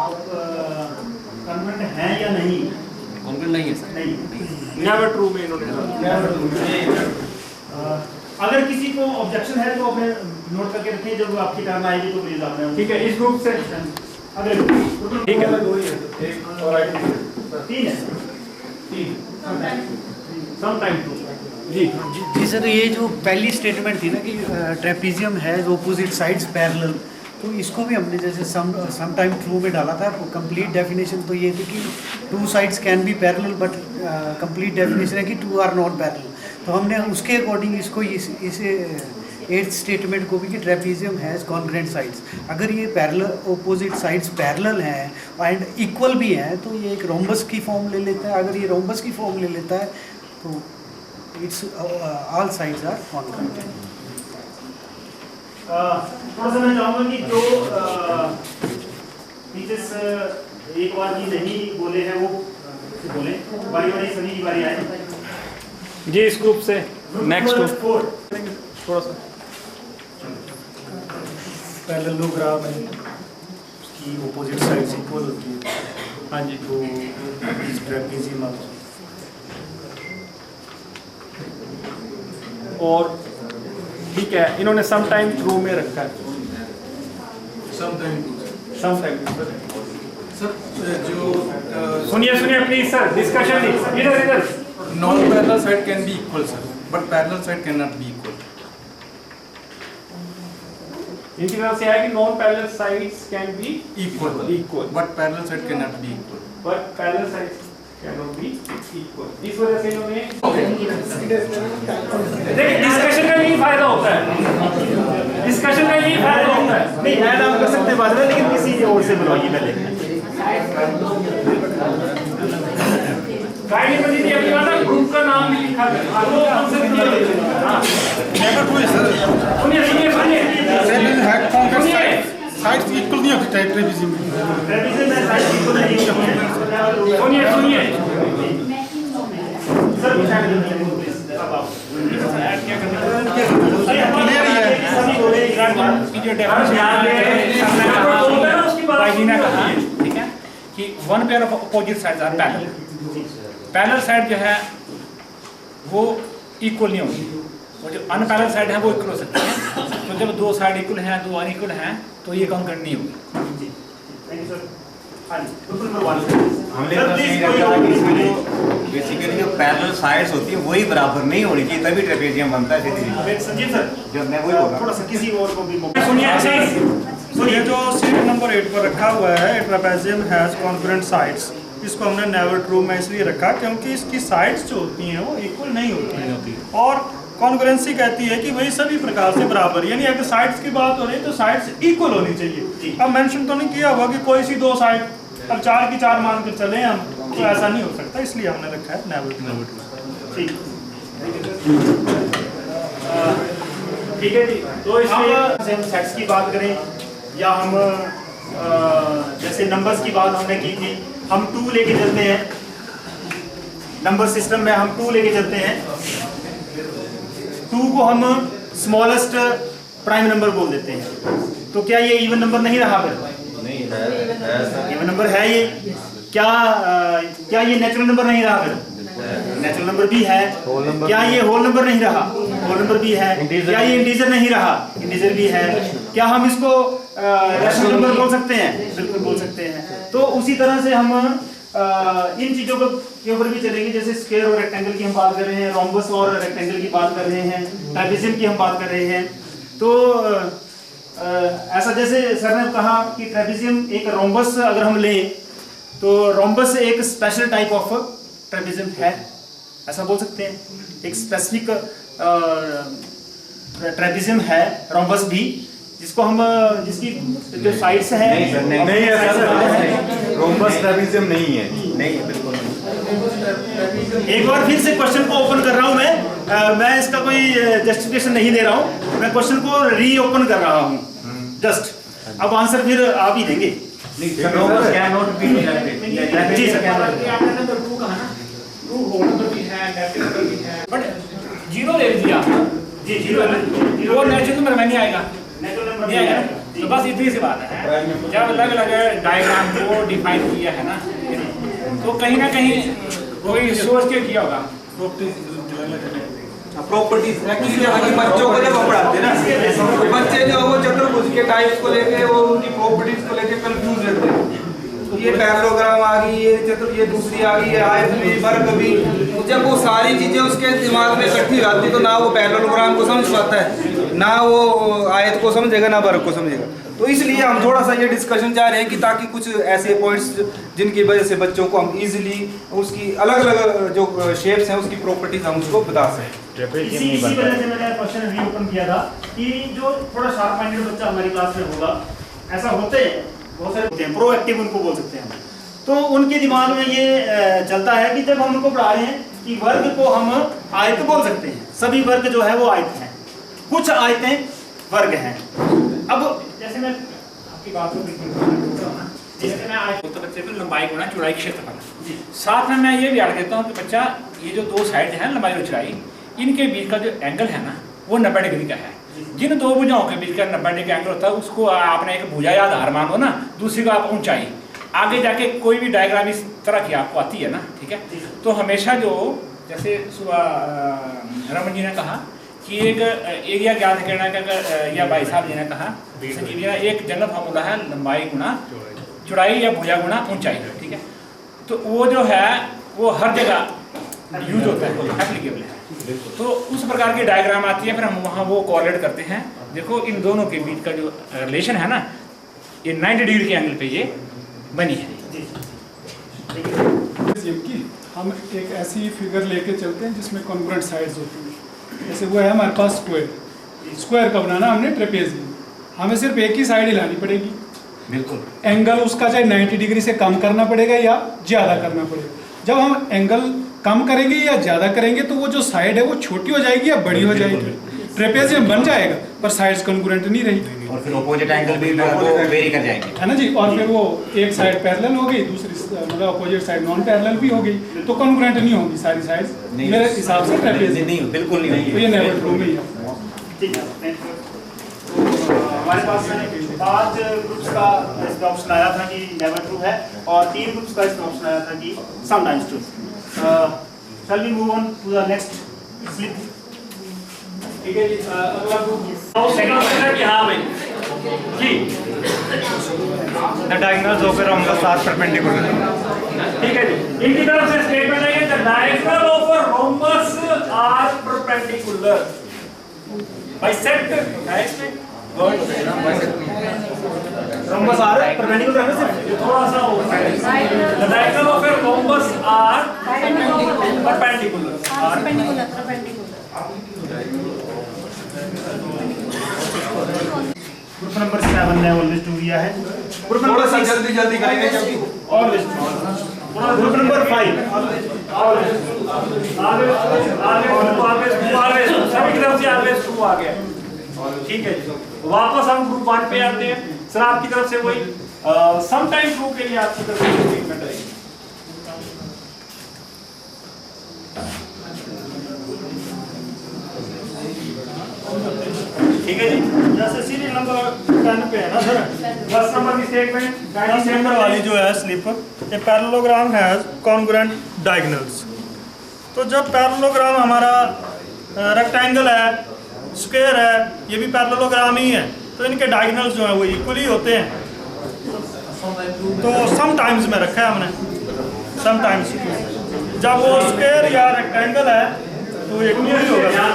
आप कन्वर्ट हैं या नहीं? कॉन्ग्रुएंट नहीं है सर। नहीं, नेवर ट्रू में इन्होंने अगर किसी को ऑब्जेक्शन है तो अपने नोट करके रखिए, जब आपकी टर्न आएगी तो प्लीज आपने, ठीक है। इस ग्रुप से अगले ठीक है, एक और आइटम 3 है, 3 सम टाइम 2। जी सर, ये जो पहली स्टेटमेंट थी ना कि ट्रेपेजियम है ऑपोजिट साइड्स पैरेलल, तो इसको भी हमने जैसे सम टाइम ट्रू में डाला था। कंप्लीट डेफिनेशन तो ये थी कि 2 sides can be parallel, but complete definition है कि 2 आर नॉट पैरेलल। तो हमने उसके अकॉर्डिंग इसको इसे 8th स्टेटमेंट को भी कि ट्रेपेजियम हैज़ कॉन्ग्रुएंट साइड्स। अगर ये पैरेलल ऑपोजिट साइड्स पैरेलल हैं एंड इक्वल भी हैं तो ये एक रोम्बस की फॉर्म ले लेता है। अगर ये रोम्बस की फॉर्म ले लेता है तो it's all sides are congruent. थोड़ा सा मैं चाहूँगा कि जो टीचर्स एक बार भी नहीं बोले हैं वो बोले, बारी बारी सभी की बारी आए जी। इस ग्रुप से नेक्स्ट थोड़ा सा पैरेललोग्राम है, उसकी ऑपोजिट साइड्स इक्वल होती है। हाँ जी, तो ट्रेपेजियम और ठीक है, इन्होंने सम टाइम ट्रू में रखा है। सम टाइम सर जो सुनिए प्लीज सर, डिस्कशन इधर non parallel side can be equal sir, but parallel side can not B equal. इनकी तरफ से है कि non parallel sides can be equal, but parallel side can not B equal. But parallel sides can not B equal. इस वजह से इन्होंने देखिए डिस्कशन का यही फायदा होता है, डिस्कशन का यही फायदा होता है। नहीं ऐड आप कर सकते हैं बाद में, लेकिन किसी और से बुलवाइए पहले। गाइड बनी थी अपनी बात, ग्रुप का नाम भी लिखा है। आपको कौन से दिया है? हां सुनिए साइड्स इक्वल नहीं होती ट्रेपेजियम में। ट्रेपेजियम में साइड्स इक्वल नहीं होती। सुनिए सर अब आप क्लियर है सभी बोले वीडियो डेफिनेशन ध्यान दें। उसकी बात ने कहा ठीक है कि one pair of opposite sides are parallel. Parallel side जो है वो इक्वल नहीं होगी, और जो अनपैरेलल साइड है वो इक्वल हो सकती है। तो जब दो साइड इक्वल हैं, दो अनइक्वल हैं, तो ये कॉन्करेंट नहीं होगी। बेसिकली जो पैरेलल साइड्स होती है वही बराबर नहीं होनी चाहिए, तभी ट्रेपेजियम बनता है। संजीव सर, जब मैं वही बोल थोड़ा सा किसी और को भी ये जो सीट नंबर 8 पर रखा हुआ है, ट्रेपेजियम हैज कॉन्करेंट साइड्स, इसको हमने नेवर ट्रू में इसलिए रखा क्योंकि इसकी साइड्स जो होती हैं वो इक्वल नहीं होती हैं, और कॉन्करेंसी कहती है कि वही सभी प्रकार से बराबर, यानी अगर साइड्स की बात हो रही है तो साइड्स इक्वल होनी चाहिए। अब मेंशन तो नहीं किया हुआ कि कोई सी दो साइड, अब 4 की 4 मान कर चले हम, तो ऐसा नहीं हो सकता, इसलिए हमने रखा है नेवर ट्रू। ठीक है जी। तो इसमें हम सेट्स की बात करें या हम जैसे नंबर्स की बात हमने की थी, हम 2 लेके चलते हैं, नंबर सिस्टम में हम 2 लेके चलते हैं, 2 को हम स्मॉलेस्ट प्राइम नंबर बोल देते हैं, तो क्या ये इवन नंबर नहीं रहा? फिर नहीं है, इवन नंबर है ये। क्या ये नेचुरल नंबर नहीं रहा? फिर नेचुरल नंबर भी है। क्या ये होल नंबर नहीं रहा? होल नंबर भी है। क्या ये इंटीजर नहीं रहा? इंटीजर भी है। क्या हम इसको रैशनल नंबर बोल सकते हैं? बिल्कुल बोल सकते हैं। तो उसी तरह से हम इन चीजों के ऊपर भी चलेंगे, जैसे स्क्वायर और रेक्टेंगल की हम बात कर रहे हैं, रोम्बस और रेक्टेंगल की बात कर रहे हैं, ट्रेपेजियम की हम बात कर रहे हैं। तो ऐसा जैसे सर ने कहा कि ट्रेपेजियम एक रोम्बस अगर हम लें तो रोम्बस एक स्पेशल टाइप ऑफ ट्रेपेजियम है, ऐसा बोल सकते हैं। एक स्पेसिफिक ट्रेपेजियम है रोम्बस भी, जिसको हम जिसकी जो साइड्स है नहीं है सर, रोम्बस ट्रेपेजियम नहीं है। नहीं है, बिल्कुल नहीं। एक बार फिर से क्वेश्चन को ओपन कर रहा हूं मैं इसका कोई जस्टिफिकेशन नहीं दे रहा हूं, मैं क्वेश्चन को रीओपन कर रहा हूं जस्ट। अब आंसर फिर आप ही देंगे। नहीं sir, rhombus can not be rejected. जी सर, आपने नंबर 2 कहा ना, 2 होल नंबर भी है, नेगेटिव नंबर भी है, बट 0 ले दिया जी, 0 है ना, वो नेचुरल नंबर में नहीं आएगा, नेचुरल नंबर नहीं आएगा। तो बस इतनी सी बात है। जब अलग अलग डायग्राम को डिफाइन किया है ना, तो कहीं ना कहीं कोई सोच के किया होगा। प्रॉपर्टीज एक्चुअली बच्चों को जब हम पढ़ाते हैं ना, बच्चे जो वो चतुर्भुज के टाइप्स को लेके वो उनकी प्रॉपर्टीज को लेके कंफ्यूज रहते हैं। तो ये पैरेललोग्राम आ गई, ये दूसरी आ गई, ये आयत भी, वर्ग भी, तो जब वो सारी चीजें उसके दिमाग में इकट्ठी आती तो ना वो पैरेललोग्राम को समझ पाता है, ना वो आयत को समझेगा, ना वर्ग को समझेगा। तो इसलिए हम थोड़ा सा ये डिस्कशन जा रहे हैं कि ताकि कुछ ऐसे पॉइंट्स जिनकी वजह से बच्चों को हम इजीली उसकी अलग अलग जो शेप्स हैं उसकी प्रॉपर्टीज हम उसको बता सकें। इसी वजह से मैंने क्वेश्चन रीओपन किया था कि जो थोड़ा शार्प माइंडेड बच्चा हमारी क्लास में होगा, ऐसा होते हैं बहुत सारे होते हैं, प्रोएक्टिव उनको बोल सकते हैं हम, तो उनके दिमाग में ये चलता है कि जब हम उनको पढ़ा रहे हैं कि वर्ग को हम आयत बोल सकते हैं, सभी वर्ग जो है वो आयत हैं, कुछ आयतें वर्ग हैं। अब जैसे मैं आपकी बात को जैसे मैं आज तो बच्चे को लंबाई गुणा चौड़ाई क्षेत्रफल, साथ में मैं ये भी याद देता हूँ कि बच्चा ये जो 2 साइड हैं लंबाई और चौड़ाई, इनके बीच का जो एंगल है ना वो 90 डिग्री का है। जिन 2 भुजाओं के बीच का 90 डिग्री एंगल होता है उसको आपने एक भुजा या आधार मानो ना, दूसरी को आप ऊंचाई। आगे जाके कोई भी डायग्राम इस तरह की आपको आती है ना, ठीक है, तो हमेशा जो जैसे सुबह रमन जी ने कहा कि एक एरिया ज्ञात करना का, या भाई साहब जी ने कहा, संजीव जी ने, एक जनरल फार्मूला है लंबाई गुना चौड़ाई या भुजा गुना ऊंचाई, ठीक है। तो वो जो है वो हर जगह यूज होता है, एप्लीकेबल है। तो उस प्रकार की डायग्राम आती है, फिर हम वहाँ वो कोऑर्डिनेट करते हैं। देखो इन दोनों के बीच का जो रिलेशन है ना, ये 90 डिग्री के एंगल पे ये बनी है। हम एक ऐसी फिगर लेके चलते हैं जिसमें कॉन्ग्रुएंट साइड्स होती हैं। जैसे वो है हमारे पास स्क्वायर, स्क्वायर का बनाना हमने ट्रेपेजियम, हमें सिर्फ एक ही साइड हिलानी पड़ेगी, बिल्कुल एंगल उसका चाहे 90 डिग्री से कम करना पड़ेगा या ज़्यादा करना पड़ेगा। जब हम एंगल कम करेंगे या ज़्यादा करेंगे तो वो जो साइड है वो छोटी हो जाएगी या बड़ी हो जाएगी, ट्रेपेजियम बन जाएगा पर साइड्स कॉन्ग्रुएंट नहीं रही, और फिर अपोजिट एंगल भी वेरी कर जाएंगे, है ना जी। और फिर वो एक साइड पैरेलल हो गई, दूसरी मतलब अपोजिट साइड नॉन पैरेलल भी हो गई, तो कॉन्ग्रुएंट नहीं होगी सारी साइड्स मेरे हिसाब से ट्रेपेजियम नहीं, बिल्कुल नहीं। तो ये नेवर ट्रू में ही है। ठीक है, हमारे पास 5 ग्रुप्स का इसका ऑप्शन आया था कि नेवर ट्रू है और 3 ग्रुप्स का इसका ऑप्शन आया था कि sometimes true. Shall we move on to the next slip. ठीक है जी, अगला ग्रुप सेकंड क्वेश्चन है कि हाँ भाई जी the diagonals of a rhombus are perpendicular. ठीक है जी, इनकी तरफ से स्टेटमेंट है कि the diagonal of a rhombus are perpendicular. Bisect है इसमें रोम्बस आर परपेंडिकुलर है सिर्फ ये थोड़ा सा हो है। The diagonal of a rhombus are perpendicular. Group number 7 ने ऑलवेज ट्रू दिया है। ग्रुप नंबर थोड़ा सा जल्दी करेंगे जल्दी। Always true. Group number 5 always सभी की तरफ से ऑलवेज ट्रू आ गया। ठीक है जी, वापस हम ग्रुप 1 पे आते हैं। सर आपकी तरफ से वही सम टाइम ट्रू के लिए आपकी तरफ से स्टेटमेंट रहेगी। ठीक है जी, जैसे सीरियल नंबर 10 पे है ना सर, 10 नंबर की स्टेटमेंट 10 नंबर वाली जो है slip, a parallelogram has congruent diagonals. तो जब पैरेललोग्राम हमारा रेक्टेंगल है, स्क्वायर है, ये भी पैरेललोग्राम ही है, तो इनके डायगोनल्स जो है वो इक्वली होते हैं। तो समटाइम्स में रखा है हमने, समटाइम्स। जब वो स्क्वायर या रेक्टेंगल है तो ये इक्वली होगा।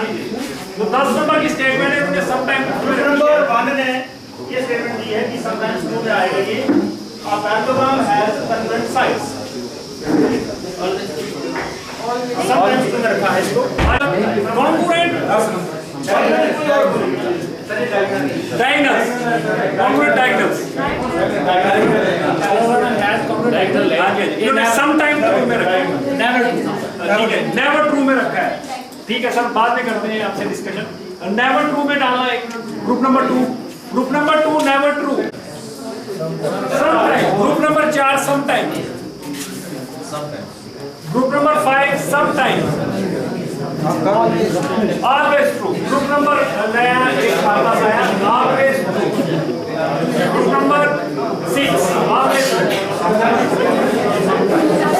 तो 10 नंबर की स्टेटमेंट है, मुझे सम टाइम नंबर 1 ने ये स्टेटमेंट दी है कि समटाइम्स ट्रू में आएगा ये a parallelogram has congruent sides। Sometimes true में रखा है इसको। कॉन्ग्रुएंट डायगोनल्स, कॉन्ग्रुएंट डायगोनल्स इन्होंने सम टाइम ट्रू में रखा है, ठीक है, नेवर ट्रू में रखा है। ठीक है सर, बाद में करते हैं आपसे डिस्कशन। नेवर ट्रू में डाला है group number 2, group number 2 never true. Group number 4 some time, group number 5 some time, always true. Group number नया एक वापस आया, always true. Group number 6 always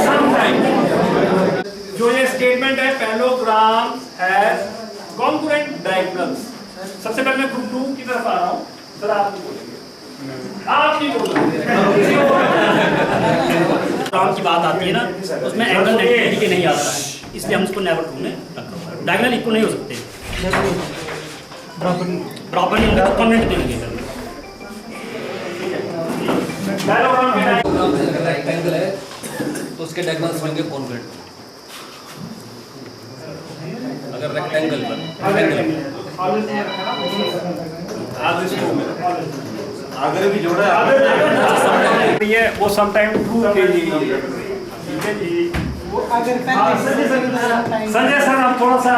some time. जो ये स्टेटमेंट है पैरेललोग्राम हैज कॉन्ग्रुएंट डायगोनल्स। सबसे पहले मैं ग्रुप 2 की तरफ आ रहा हूं। सर आप नहीं बोलेंगे, आप नहीं बोलेंगे। ग्राम की बात आती है ना, उसमें एंगल 90 डिग्री के नहीं आता है, इसलिए हम उसको नेवर ट्रू में रखा हुआ है। डायगोनल इक्वल नहीं हो सकते, बराबर नहीं होंगे तो कॉन्वेंट देंगे। अगर रेक्टेंगल है तो उसके डायगोनल्स होंगे कॉन्वेंट। अगर रेक्टेंगल अगर भी जोड़ा है ये वो सम टाइम ट्रू के लिए। ठीक है जी, वो अगर संजय सर आप थोड़ा सा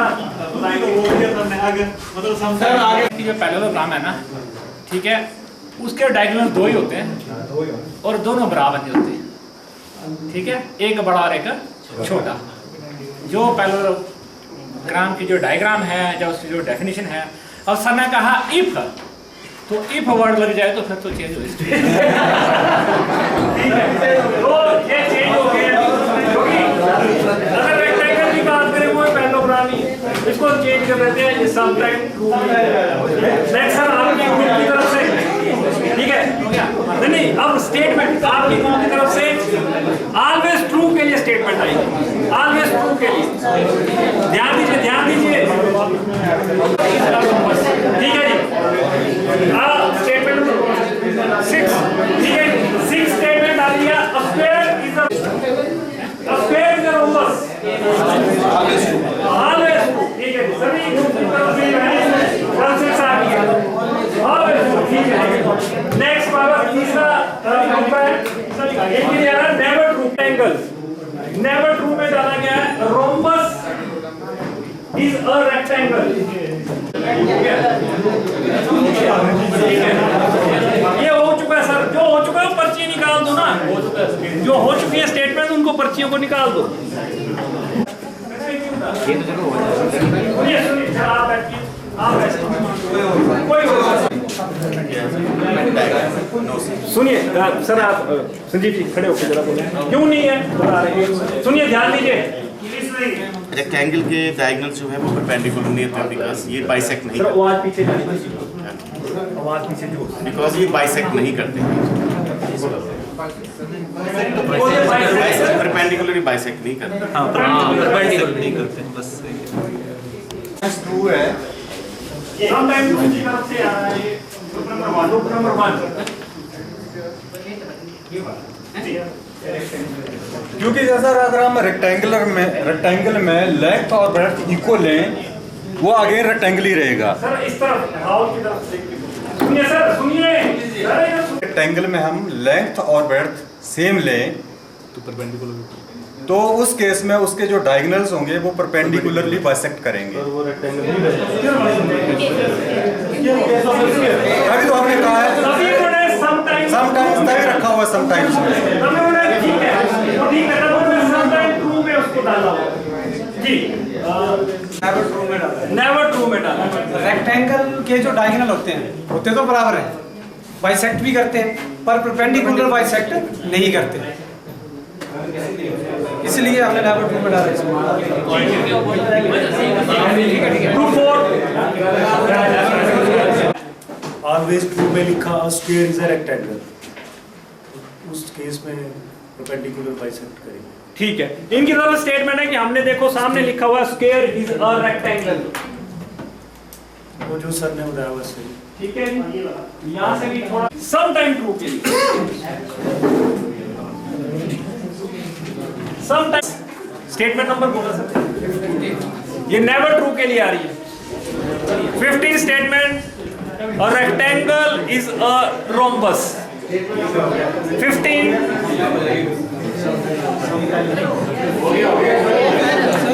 मतलब सर आगे की जो पैरेललोग्राम है ना, ठीक है, उसके डायगोनल 2 ही होते हैं और दोनों बराबर नहीं होते। ठीक है, एक बड़ा और एक छोटा। जो पैरेललोग्राम की जो डायग्राम है, जो उसकी जो डेफिनेशन है, और सर ने कहा इफ, तो इफ वर्ड लग जाए तो फिर तो चेंज हो ठीक है, तो ये चेंज हो गया। अगर रेक्टेंगल की बात करें वो पैरेललोग्राम ही, इसको चेंज कर देते हैं, ये some time true. Next sir आपकी ग्रुप की तरफ से, ठीक है, नहीं अब स्टेटमेंट आपकी ग्रुप की तरफ से ऑलवेज ट्रू के लिए स्टेटमेंट आएगी, ऑलवेज ट्रू के लिए। ध्यान दीजिए, ध्यान दीजिए, ठीक है जी। स्टेटमेंट 6, ठीक है, 6 स्टेटमेंट आ गया। A square is a rhombus, always true। ठीक है, सभी ग्रुप की तरफ से कॉन्सेप्ट आ गया, always true। ठीक है, नेक्स्ट वाला तीसरा कंपेयर एक ही दिया है, never true angle. Never true में डाला गया है rhombus is a rectangle। ये हो चुका है सर, जो हो चुका है पर्ची निकाल दो ना, जो हो चुकी है स्टेटमेंट उनको पर्चियों को निकाल दो। ये तो जरूर सुनिए सर, आप संजीव जी खड़े होकर जरा बोलें, क्यों नहीं है बता रहे हैं? सुनिए, ध्यान दीजिए। रेक्टेंगल के डायगोनल जो है वो परपेंडिकुलर नहीं होते बिकॉज ये बाइसेक्ट नहीं सर आवाज पीछे जो बिकॉज ये बाइसेक्ट नहीं करते परपेंडिकुलर बाइसेक्ट नहीं करते। हाँ परपेंडिकुलर नहीं करते बस। ट्रू है समटाइम दूसरी तरफ से आ रहा है ये ग्रुप नंबर 1 क्योंकि जैसा अगर हम रेक्टेंगल में लेंथ और ब्रेड्थ इक्वल लें, वो आगे रेक्टेंगल ही रहेगा। सर इस तरफ हाउ की तरफ देखिए, सुनिए सर, सुनिए। रेक्टेंगल में हम लेंथ और ब्रेड्थ सेम लें तो परपेंडिकुलर, तो उस केस में उसके जो डायगोनल्स होंगे वो परपेंडिकुलरली बाइसेक्ट करेंगे। वो रेक्टेंगल ही रहेगा। अभी तो हमने कहा है समटाइम्स तभी रखा हुआ है समटाइम्स में। नेवर ट्रू में डाला। रेक्टेंगल के जो डायगोनल होते तो बराबर है, बाइसेक्ट भी करते हैं पर परपेंडिकुलर बाइसेक्ट नहीं करते, इसलिए हमने नेवर ट्रू में डाला इसमें। ऑलवेज ट्रू में लिखा स्क्वायर इज अ रेक्टेंगल, उस केस में परपेंडिकुलर बाइसेक्ट करेंगे। ठीक है, इनकी तरफ स्टेटमेंट है कि हमने देखो सामने लिखा हुआ स्क्वायर इज अ रेक्टेंगल, वो जो सर ने बताया वैसे। ठीक है, यहां से भी थोड़ा सम टाइम ट्रू के लिए सम टाइम स्टेटमेंट नंबर बोला सर, ये नेवर ट्रू के लिए आ रही है। 15 statement, a rectangle is a rhombus. 15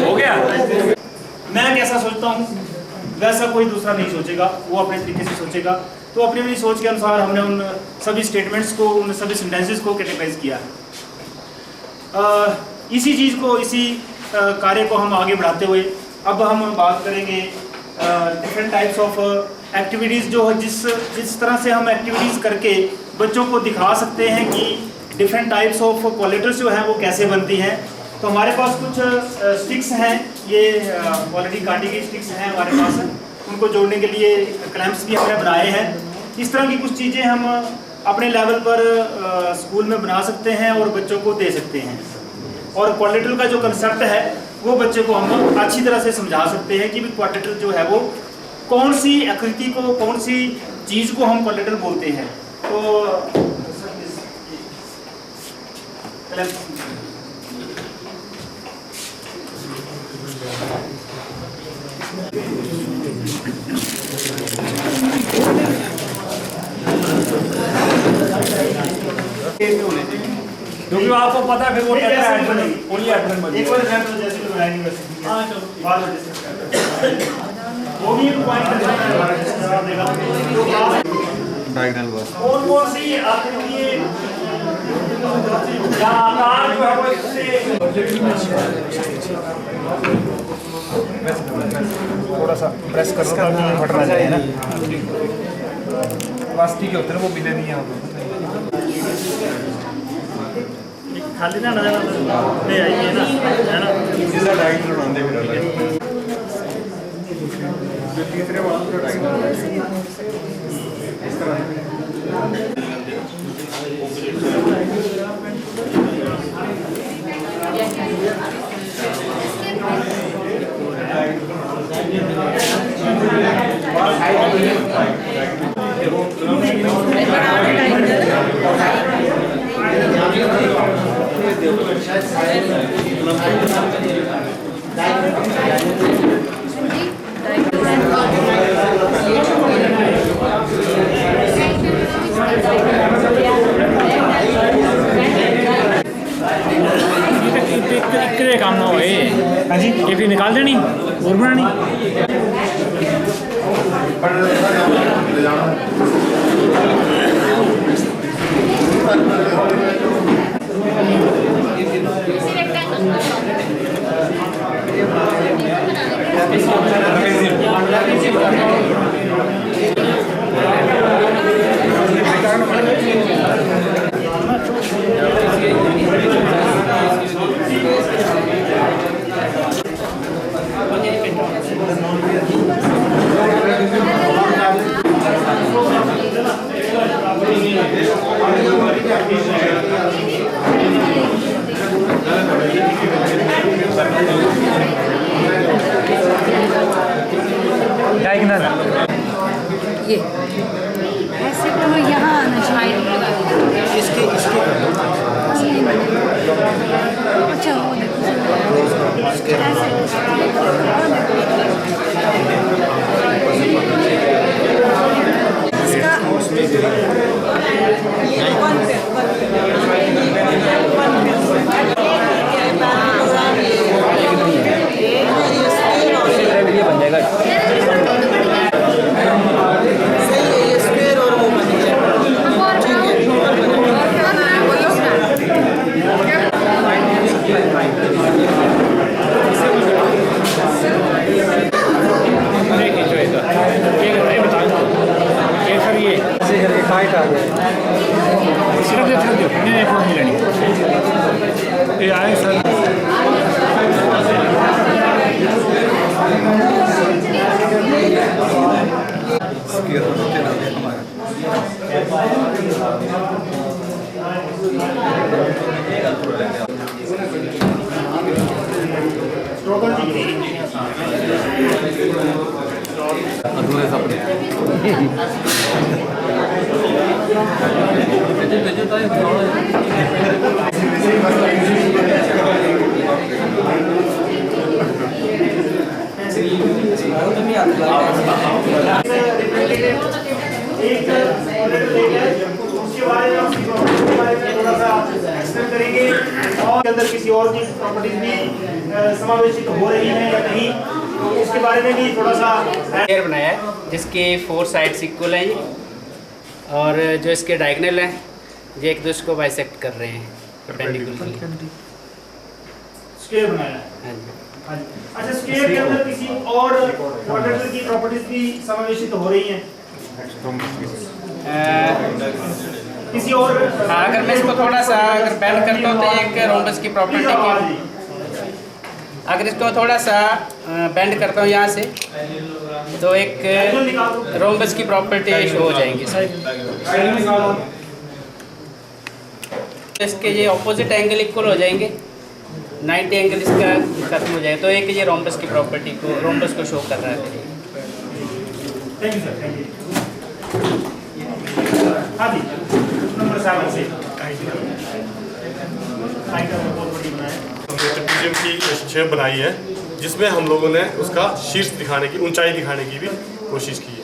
हो गया। मैं कैसा सोचता हूँ वैसा कोई दूसरा नहीं सोचेगा, वो अपने तरीके से सोचेगा। तो अपनी अपनी सोच के अनुसार हमने उन सभी स्टेटमेंट्स को, उन सभी सेंटेंसेस को कैटेगराइज किया। इसी चीज़ को, इसी कार्य को हम आगे बढ़ाते हुए अब हम बात करेंगे डिफरेंट टाइप्स ऑफ एक्टिविटीज़, जो जिस तरह से हम एक्टिविटीज़ करके बच्चों को दिखा सकते हैं कि डिफरेंट टाइप्स ऑफ कोलेटर्स जो हैं वो कैसे बनती हैं। तो हमारे पास कुछ स्टिक्स हैं, ये ऑलरेडी काटी गई स्टिक्स हैं हमारे पास, उनको जोड़ने के लिए क्लैंप्स भी हमने बनाए हैं। इस तरह की कुछ चीज़ें हम अपने लेवल पर स्कूल में बना सकते हैं और बच्चों को दे सकते हैं। और क्वाड्रिलेटरल का जो कंसेप्ट है वो बच्चे को हम अच्छी तरह से समझा सकते हैं कि क्वाड्रिलेटरल जो है वो कौन सी आकृति को, कौन सी चीज़ को हम क्वाड्रिलेटरल बोलते हैं। तो क्योंकि आपको पता है फिर वो क्या है, ओनली एडमिन बनेगी। एक बार एग्जांपल जैसे भी बनाएंगे वैसे। हां चलो बाद में डिस्कस करते हैं। वो भी एक पॉइंट देगा डायगोनल बस कौन सी आकृति या आकार जो है वो इससे थोड़ा सा प्रेस करो ताकि फट ना जाए ना। प्लास्टिक के होते हैं वो मिले नहीं है, खाली ना नजर ले आइए ना, है ना। इसका डायगोनल बनाते फिर अलग जो तीसरे वाला पूरा डायगोनल इस तरह काम ना होए। हाँ जी, ये फिर निकाल देनी और बनानी। रेक्टेंगल ये ऐसे तो यहाँ आना चाहिए। इसके अच्छा वो ये बन जाएगा। ये आए सर अधूरे सपने उसके बारे में थोड़ा सा एक्सप्लेन करेंगे और के अंदर किसी और की प्रॉपर्टीज भी समावेशित हो रही है या नहीं, तो उसके बारे में भी थोड़ा सा पेयर बनाया है जिसके 4 साइड्स इक्वल हैं और जो इसके डायगोनल हैं ये एक दूसरे को बाइसेक्ट कर रहे हैं परपेंडिकुलरली। स्क्वायर बनाया है। हाँ जी। अच्छा, स्क्वायर के अंदर किसी और क्वाड्रेटर की प्रॉपर्टीज भी समावेशित हो रही हैं? किसी और अगर मैं इसको थोड़ा सा अगर बेंड करता हूँ तो एक रोम्बस की प्रॉपर्टी की, अगर इसको थोड़ा सा बेंड करता हूँ यहाँ से तो एक रोम्बस की प्रॉपर्टी शो हो जाएंगी। इसके ये ऑपोजिट एंगल इक्वल हो जाएंगे, 90 एंगल इसका खत्म हो जाएगा, तो एक ये रोम्बस की प्रॉपर्टी को रोम्बस को शो कर रहा है। Thank you sir, thank you. हाँ जी, नंबर 7 से बहुत बड़ी ट्रेपेजियम की शेप बनाई है जिसमें हम लोगों ने उसका शीर्ष दिखाने की, ऊंचाई दिखाने की भी कोशिश की है।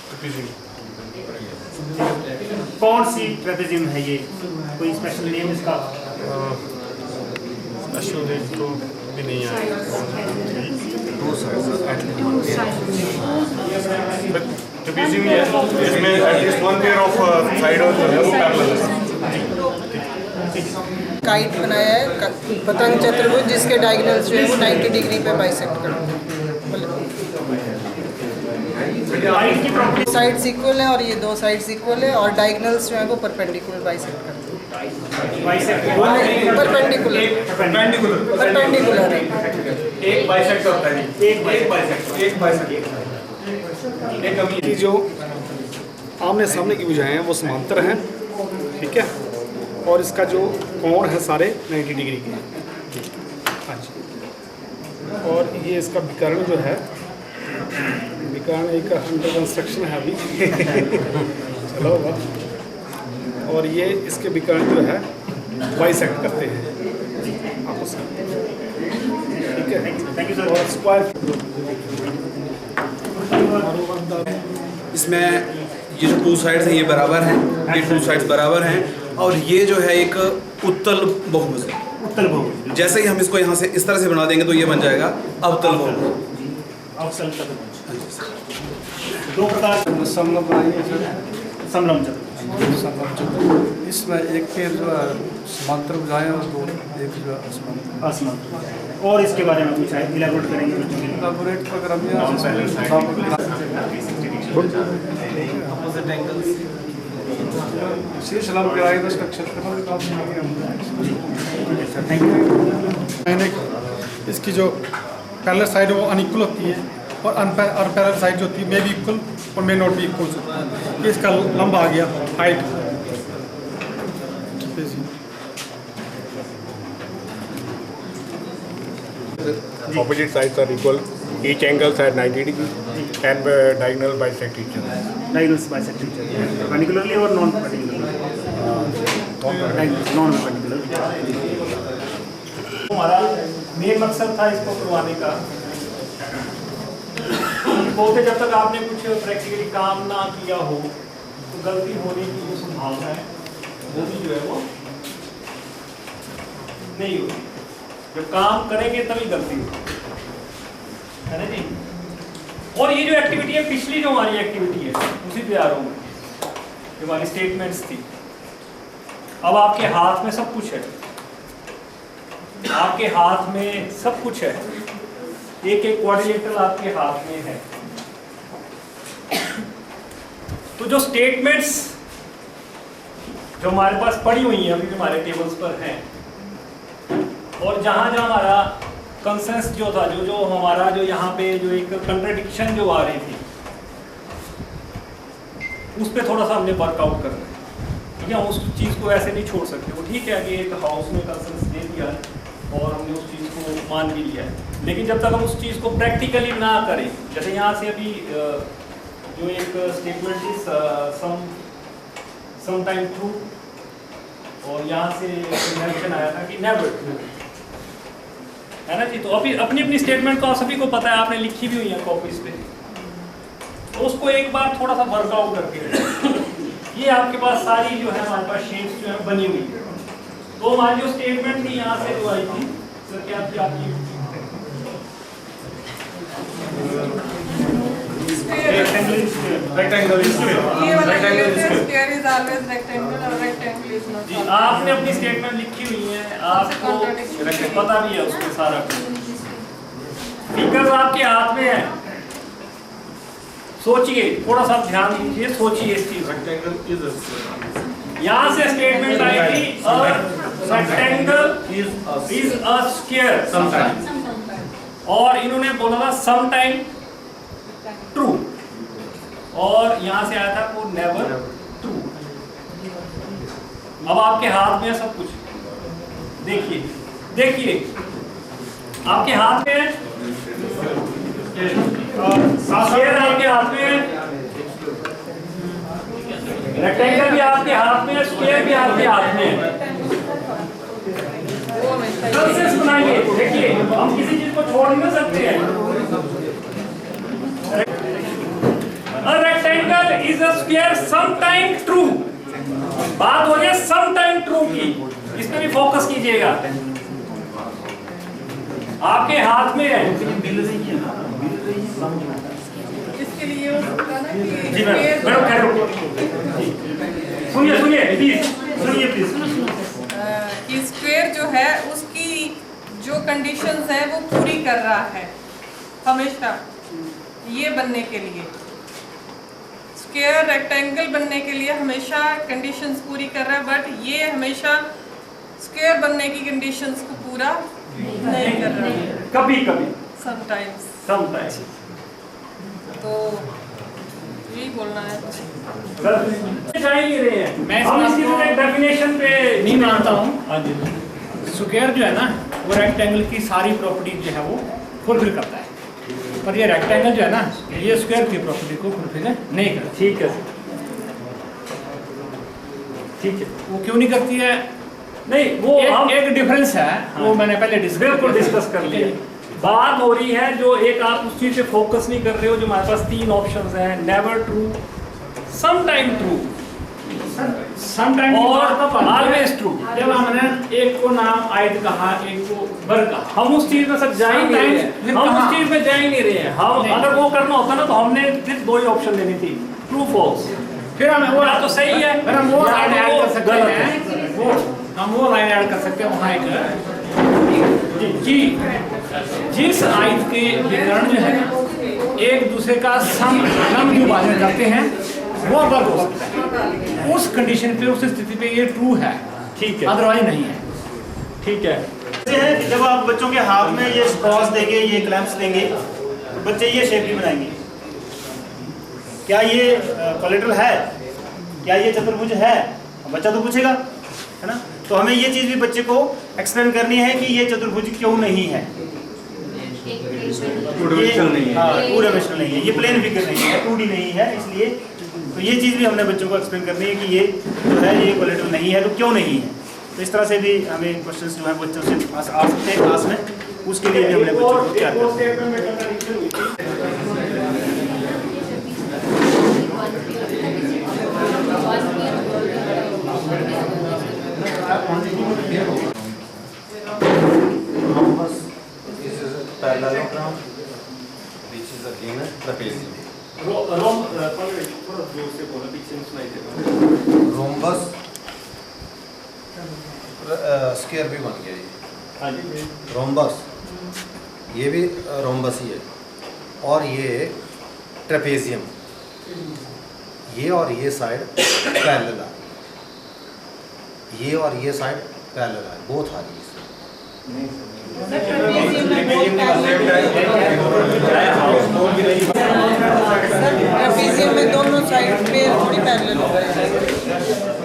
ट्रेपेजियम कौन सी ट्रेपेजियम है ये? कोई स्पेशल नेम इसका? स्पेशल नेम तो भी नहीं है। ट्रेपेजियम है जिसमें at least one pair of side और जो है वो पैरेलल है। काइट बनाया है पतंग चतुर्भुज जिसके डायगोनल्स जो है वो 90 डिग्री पे बाइसेक्ट करते हैं। साइड्स इक्वल है और ये 2 साइड्स इक्वल है और डायगोनल्स जो है वो परपेंडिकुलर बाइसेक्ट करते हैं। परपेंडिकुलर एक बाइसेक्ट होता है, एक बाइसेक्ट की जो आमने सामने की भुजाएं हैं वो समांतर हैं, ठीक है, और इसका जो कोण है सारे 90 डिग्री के हैं। हाँ जी। और ये इसका विकर्ण जो है, विकर्ण एक अंडर कंस्ट्रक्शन है अभी चलो होगा, और ये इसके विकर्ण जो है बाइसेक्ट करते हैं आपस में, ठीक है। Thank you sir. और स्क्वायर इसमें ये जो 2 साइड्स हैं ये बराबर हैं, ये 2 साइड्स बराबर हैं और ये जो है एक उत्तल बहुभुज है। उत्तल बहुभुज जैसे ही हम इसको यहाँ से इस तरह से बना देंगे तो ये बन जाएगा अवतल बहुभुज। अवतल चतुर्भुज 2 प्रकार समलंब चतुर्भुज। इसमें एक पेड़ जो है समांतर बुझाएं और दो एक जो है असमांतर। असमांतर। और इसके बारे में कुछ इलेबोरेट करेंगे? इलेबोरेट अगर हम शीर्ष लंब गिराए तो इसका क्षेत्रफल भी काफी मैंने इसकी जो पैरेलल साइड है वो अनइक्वल होती है और अनपैरेलल साइड जो होती है मे बी इक्वल और मे नॉट बी इक्वल। ये इसका लंब आ गया height. Opposite sides are equal. Each angles are 90 degrees and diagonal bisect each other. Diagonals bisect each other. Perpendicularly or non-perpendicularly? Non-perpendicularly. हमारा main मकसद था इसको करवाने का। बोलते जब तक आपने कुछ प्रैक्टिकली काम ना किया हो तो गलती होने की जो संभावना है वो भी जो है वो नहीं होगी। जब काम करेंगे तभी गलती होगी, है ना जी। और ये जो एक्टिविटी है पिछली जो हमारी एक्टिविटी है उसी पे आ रहा हूँ जो हमारी स्टेटमेंट्स थी। अब आपके हाथ में सब कुछ है, आपके हाथ में सब कुछ है, एक एक क्वाड्रिलेटरल आपके हाथ में है। तो जो स्टेटमेंट्स जो हमारे पास पड़ी हुई हैं अभी जो हमारे टेबल्स पर हैं और जहां जहां हमारा कंसेंस जो था जो हमारा जो यहाँ पे जो एक कंट्राडिक्शन जो आ रही थी उस पर थोड़ा सा हमने वर्कआउट करना है। ठीक है, उस चीज़ को ऐसे नहीं छोड़ सकते। वो ठीक है कि एक हाउस में कंसेंस दे दिया है और हमने उस चीज़ को मान भी लिया है, लेकिन जब तक हम उस चीज़ को प्रैक्टिकली ना करें, जैसे यहाँ से अभी जो एक स्टेटमेंट थी सम टाइम ट्रू और यहाँ से मेंशन आया था कि नेवर ट्रू, है ना जी। तो अभी अपनी अपनी स्टेटमेंट को सभी को पता है, आपने लिखी भी हुई है कॉपीज पे, तो उसको एक बार थोड़ा सा वर्कआउट करके ये आपके पास सारी जो है हमारे पास शेप्स जो है बनी हुई है। तो हमारी जो स्टेटमेंट थी यहाँ से जो आई थी सर क्या थी आपकी? आपने अपनी स्टेटमेंट लिखी हुई है, आपको पता भी है उसमें सारा कुछ। फिगर्स आपके हाथ में है, सोचिए, थोड़ा सा ध्यान दीजिए, सोचिए इस चीज। यहाँ से स्टेटमेंट आई थी रेक्टेंगल इज अ स्क्वायर और इन्होंने बोला था सम टाइम ट्रू और यहाँ से आया था वो नेवर ट्रू। अब आपके हाथ में है सब कुछ, देखिए देखिए आपके हाथ में है, स्क्वायर आपके हाथ में है, रेक्टेंगल भी आपके हाथ में है, स्क्वायर भी आपके हाथ में है। कंसेंस बनाइए, देखिए हम किसी चीज को छोड़ नहीं सकते हैं। A rectangle is a square sometime true। बात हो गई sometime true की, इस पे भी फोकस कीजिएगा। आपके हाथ में है, इसके लिए हो सकता है ना कि जी मैडम सुनिए सुनिए प्लीज, सुनिए प्लीज। कि स्क्वायर जो है उसकी जो कंडीशंस है वो पूरी कर रहा है हमेशा, ये बनने के लिए स्क्वायर रेक्टेंगल बनने के लिए हमेशा कंडीशंस पूरी कर रहा है, बट ये हमेशा स्क्वायर बनने की कंडीशंस को पूरा नहीं कर रहा है, कभी कभी समटाइम्स। तो यही बोलना है जा ही नहीं रहे हैं। मैं इसकी डेफिनेशन पे नहीं मानता हूँ। स्क्वायर जो है ना वो रेक्टेंगल की सारी प्रॉपर्टीज जो है वो फुलफिल करता है, पर ये रेक्टेंगल जो है ना ये स्क्वायर की प्रॉपर्टी को फुलफिल नहीं करता। ठीक है ठीक है, वो क्यों नहीं करती है? नहीं वो एक डिफरेंस है, वो मैंने पहले डिस्कस कर लिया। बात हो रही है जो एक आप उस चीज पे फोकस नहीं कर रहे हो, जो हमारे पास तीन ऑप्शंस हैं, never true, some time true, sometime और ऑलवेज ट्रू। जब हमने एक को नाम आयत कहा, एक को बर कहा, हम उस चीज में सब जा ही नहीं रहे हैं, हम उस चीज में जा ही नहीं रहे हैं। हम अगर वो करना होता ना तो हमने सिर्फ दो ही ऑप्शन लेनी थी, ट्रू फॉल्स। फिर हम वो तो सही है, फिर हम वो लाइन ऐड कर सकते गलत हैं, हम वो लाइन ऐड कर सकते हैं वहाँ एक कि जिस आयत के विकर्ण जो है एक दूसरे का समविभाजन करते हैं वो वर्ग हो सकता है, उस कंडीशन पे, उस स्थिति पे ये ट्रू है, ठीक है, अदरवाइज नहीं है। ठीक है। जब आप बच्चों के हाथ में ये स्ट्रॉस देंगे, ये क्लैंप्स देंगे, बच्चे ये शेप भी बनाएंगे। क्या ये कोलेटरल है, क्या ये चतुर्भुज है, बच्चा तो पूछेगा, है ना। तो हमें ये चीज़ भी बच्चे को एक्सप्लेन करनी है कि ये चतुर्भुज क्यों नहीं है, टू डायमेंशनल नहीं है, टू डायमेंशनल नहीं है, ये प्लेन फिगर नहीं है, 2D नहीं है, इसलिए तो ये चीज़ भी हमने बच्चों को एक्सप्लेन करनी है कि ये जो है ये कोलेटरल नहीं है तो क्यों नहीं है। तो इस तरह से भी हमें क्वेश्चंस जो है बच्चों से आ सकते हैं क्लास में, उसके लिए भी हमने बच्चों को तैयार करना है। Parallelogram, which is again a trapezium. Rhombus square भी बन गया ये। रोम्बस, ये भी रोम्बस ही है, और ये ट्रेपेजियम, ये और ये साइड पैरेलल है, ये और ये साइड पैरेलल है, बोथ आ रही है। ट्रेपेजियम में दोनों साइड पे थोड़ी पैरेलल होता है।